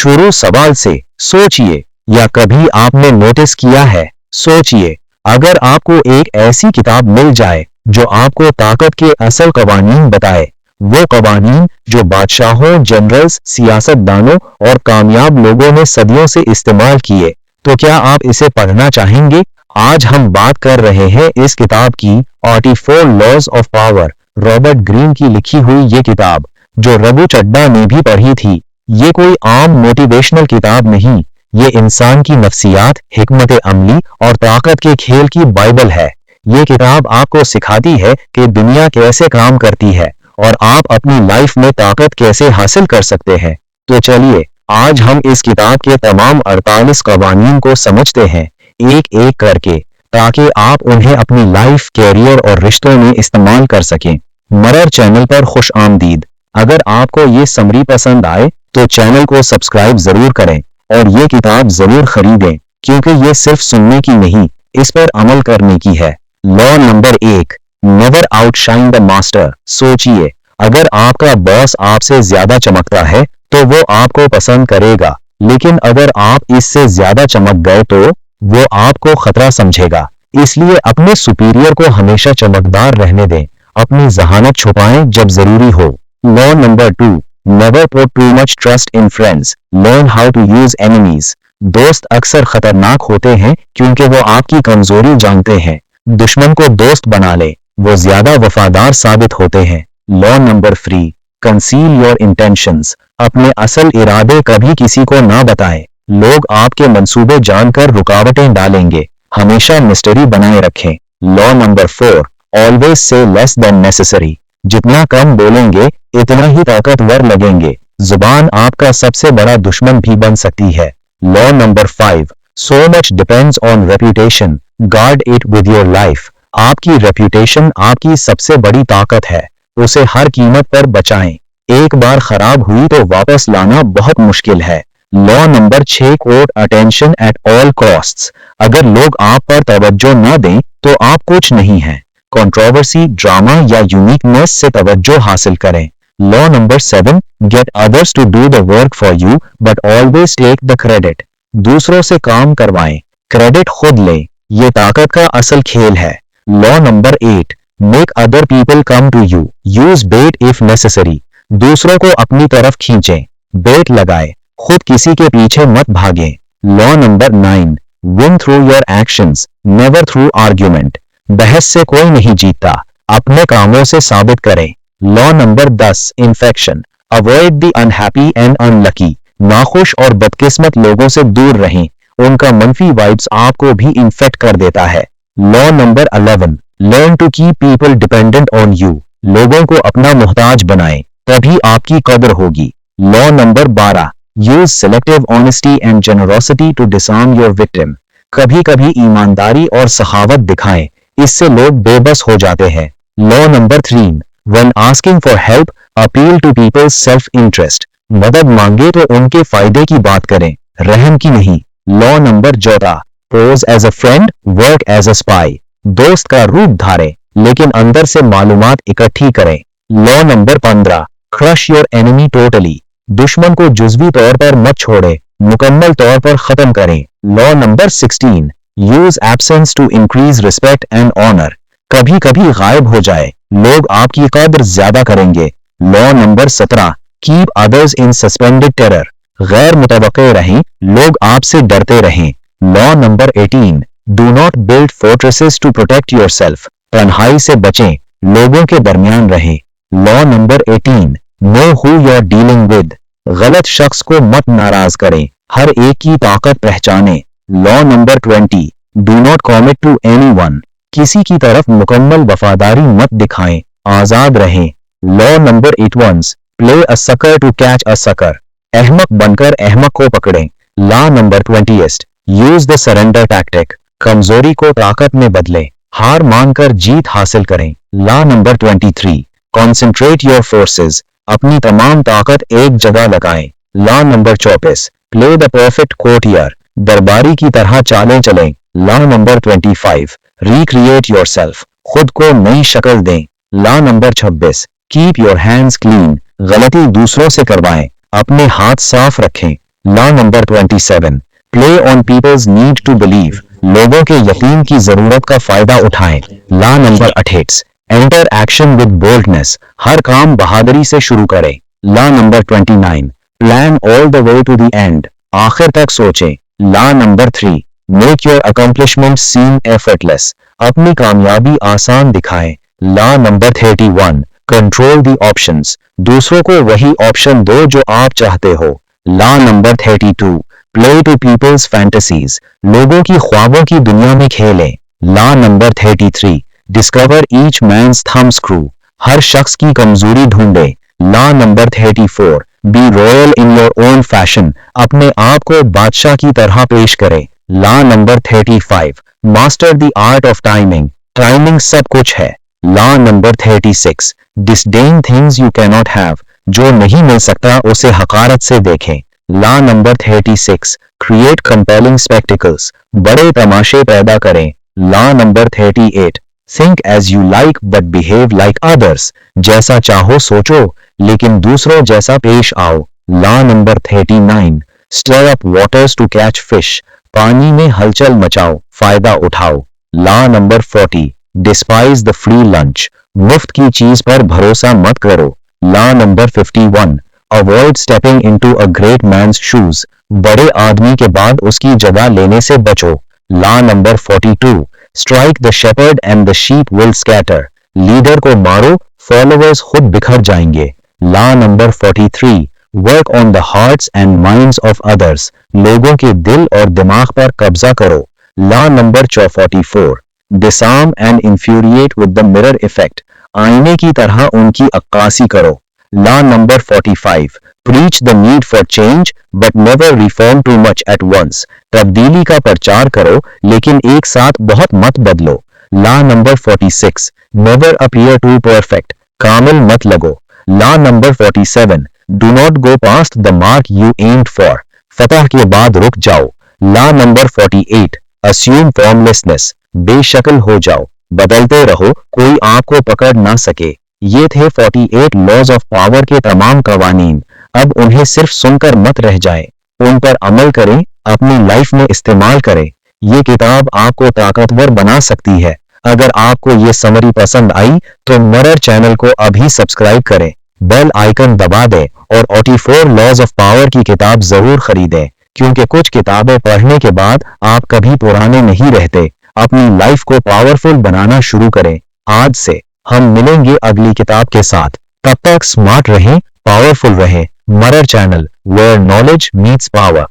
शुरू सवाल से सोचिए, या कभी आपने नोटिस किया है, सोचिए, अगर आपको एक ऐसी किताब मिल जाए जो आपको ताकत के असल कवानीन बताए, वो कवानीन जो बादशाहों, जनरल्स, सियासतदानों और कामयाब लोगों ने सदियों से इस्तेमाल किए, तो क्या आप इसे पढ़ना चाहेंगे? आज हम बात कर रहे हैं इस किताब की, 44 laws of power, Robert Greene की लिखी हुई ये किताब, जो रघु चड्ढा ने भी पढ़ी थी। ये कोई आम मोटिवेशनल किताब नहीं, ये इंसान की नफ्सियात, हिकमत अमली और ताकत के खेल की बाइबल है। ये किताब आपको सिखाती है कि दुनिया कैसे काम करती है और आप अपनी लाइफ में ताकत कैसे हासिल कर सकते हैं। तो चलिए, आज हम इस किताब के तमाम 48 कवानीन को समझते हैं, एक एक करके, ताकि आप उन्हें अपनी लाइफ, कैरियर और रिश्तों में इस्तेमाल कर सकें। मरर चैनल पर खुश आमदीद। अगर आपको ये समरी पसंद आए तो चैनल को सब्सक्राइब जरूर करें और ये किताब जरूर खरीदें, क्योंकि ये सिर्फ सुनने की नहीं, इस पर अमल करने की है। Law number 1, never outshine the master. सोचिए, अगर आपका बॉस आपसे ज्यादा चमकता है तो वो आपको पसंद करेगा, लेकिन अगर आप इससे ज्यादा चमक गए तो वो आपको खतरा समझेगा। इसलिए अपने सुपीरियर को हमेशा चमकदार रहने दें, अपनी जहानत छुपाएं जब जरूरी हो। Law number 2, never put too much trust in friends, learn how to use enemies. दोस्त अक्सर खतरनाक होते हैं क्योंकि वो आपकी कमजोरी जानते हैं। दुश्मन को दोस्त बना ले, वो ज्यादा वफादार साबित होते हैं। Law number 3, conceal your intentions. अपने असल इरादे कभी किसी को ना बताएं, लोग आपके मंसूबे जानकर रुकावटें डालेंगे, हमेशा मिस्ट्री बनाए रखें। Law number 4, always say less than necessary. जितना कम बोलेंगे इतना ही ताकतवर लगेंगे। जुबान आपका सबसे बड़ा दुश्मन भी बन सकती है। Law number 5, so much depends on reputation, guard it with your life. आपकी रेप्यूटेशन आपकी सबसे बड़ी ताकत है, उसे हर कीमत पर बचाएं। एक बार खराब हुई तो वापस लाना बहुत मुश्किल है। Law number 6, court attention at all costs. अगर लोग आप पर तवज्जो न दें तो आप कुछ नहीं हैं। कंट्रोवर्सी, ड्रामा या यूनिकनेस से तवज्जो हासिल करें। Law number 7, get others to do the work for you but always take the credit. दूसरों से काम करवाएं, क्रेडिट खुद लें, ये ताकत का असल खेल है। Law number 8, make other people come to you, use bait if necessary. दूसरों को अपनी तरफ खींचें, बेट लगाए, खुद किसी के पीछे मत भागें। Law number 9, win through your actions, never through argument. बहस से कोई नहीं जीतता, अपने कामों से साबित करें। Law number 10, infection, avoid the unhappy and unlucky. नाखुश और बदकिस्मत लोगों से दूर रहें, उनका मंफी वाइब्स आपको भी इन्फेक्ट कर देता है। Law number 11, learn to keep people dependent on you. लोगों को अपना मोहताज बनाएं, तभी आपकी कदर होगी। Law number 12, use selective honesty and generosity to disarm your victim. कभी कभी ईमानदारी और सखावत दिखाएं, इससे लोग बेबस हो जाते हैं। Law number 3, when asking for help, appeal to people's self interest. मदद मांगे तो उनके फायदे की बात करें, रहम की नहीं। Law number 14, pose as a friend, work as a spy. दोस्त का रूप धारें, लेकिन अंदर से मालूमात इकट्ठी करें। Law number 15, crush your enemy totally. दुश्मन को जुज़वी तौर पर मत छोड़े, मुकम्मल तौर पर खत्म करें। Law number 16, use absence to increase respect and honour. कभी कभी गायब हो जाए, लोग आपकी कदर ज्यादा करेंगे। Law number 17, keep others in suspended terror. गैर मुतवक्के रहें, लोग आपसे डरते रहें। Law number 18, do not build fortresses to protect yourself. तन्हाई से बचें, लोगों के दरमियान रहें। Law number 18, know who you are dealing with. गलत शख्स को मत नाराज करें, हर एक की ताकत पहचानें। Law number 20, do not commit to anyone. किसी की तरफ मुकम्मल वफादारी मत दिखाएं, आजाद रहें। Law number 81, play a sucker to catch a sucker. अहमक बनकर अहमक को पकड़ें। Law number 20, use the surrender tactic. कमजोरी को ताकत में बदलें, हार मानकर जीत हासिल करें। Law number 23, concentrate your forces. अपनी तमाम ताकत एक जगह लगाएं। Law number 24, play the perfect courtier. दरबारी की तरह चालें चलें। Law number 25, recreate yourself. खुद को नई शक्ल दें। Law number 26, keep your hands clean. गलती दूसरों से करवाएं, अपने हाथ साफ रखें। Law number 27. Play on people's need to believe. लोगों के यकीन की जरूरत का फायदा उठाएं. Law number 28. Enter action with boldness. हर काम बहादुरी से शुरू करें. Law number 29. Plan all the way to the end. आखिर तक सोचें. Law number 3. Make your accomplishments seem effortless. अपनी कामयाबी आसान दिखाएं. Law number 31. Control the options. दूसरों को वही ऑप्शन दो जो आप चाहते हो. Law number 32. Play to people's fantasies. लोगों की ख्वाबों की दुनिया में खेलें. Law number 33. Discover each man's thumb screw. हर शख्स की कमजोरी ढूंढे. Law number 34. Be royal in your own fashion. अपने आप को बादशाह की तरह पेश करें. Law number 35. Master the art of timing. Timing सब कुछ है. Law number 36. Disdain things you cannot have. जो नहीं मिल सकता उसे हकारत से देखें. Law number 36. Create compelling spectacles. बड़े तमाशे पैदा करें. Law number 38. Think as you like but behave like others. जैसा चाहो सोचो लेकिन दूसरों जैसा पेश आओ. Law number 39. Stir up waters to catch fish. पानी में हलचल मचाओ, फायदा उठाओ. Law number 40. Despise the free lunch. मुफ्त की चीज पर भरोसा मत करो. Law number 51. Avoid stepping into a great man's shoes. बड़े आदमी के बाद उसकी जगह लेने से बचो. Law number 42. Strike the shepherd and the sheep will scatter. Leader को मारो, followers खुद बिखर जाएंगे. Law number 43. Work on the hearts and minds of others. लोगों के दिल और दिमाग पर कब्जा करो. Law number 44. Disarm and infuriate with the mirror effect. आईने की तरह उनकी अक्कासी करो. Law number 45. Preach the need for change but never reform too much at once. तब्दीली का प्रचार करो लेकिन एक साथ बहुत मत बदलो. Law number 46. Never appear too perfect. कामिल मत लगो. Law number 47. Do not go past the mark you aimed for. फतह के बाद रुक जाओ. Law number 48. Assume formlessness. बेशक्ल हो जाओ, बदलते रहो, कोई आपको पकड़ ना सके. ये थे 48 लॉज ऑफ पावर के तमाम कवानीन. अब उन्हें सिर्फ सुनकर मत रह जाएं, उन पर अमल करें, अपनी लाइफ में इस्तेमाल करें. ये किताब आपको ताकतवर बना सकती है. अगर आपको ये समरी पसंद आई तो मिरर चैनल को अभी सब्सक्राइब करें, बेल आइकन दबा दें और 44 लॉज ऑफ पावर की किताब जरूर खरीदें, क्योंकि कुछ किताबें पढ़ने के बाद आप कभी पुराने नहीं रहते. अपनी लाइफ को पावरफुल बनाना शुरू करें आज से. हम मिलेंगे अगली किताब के साथ. तब तक स्मार्ट रहें, पावरफुल रहें. Mirror channel, where knowledge meets power.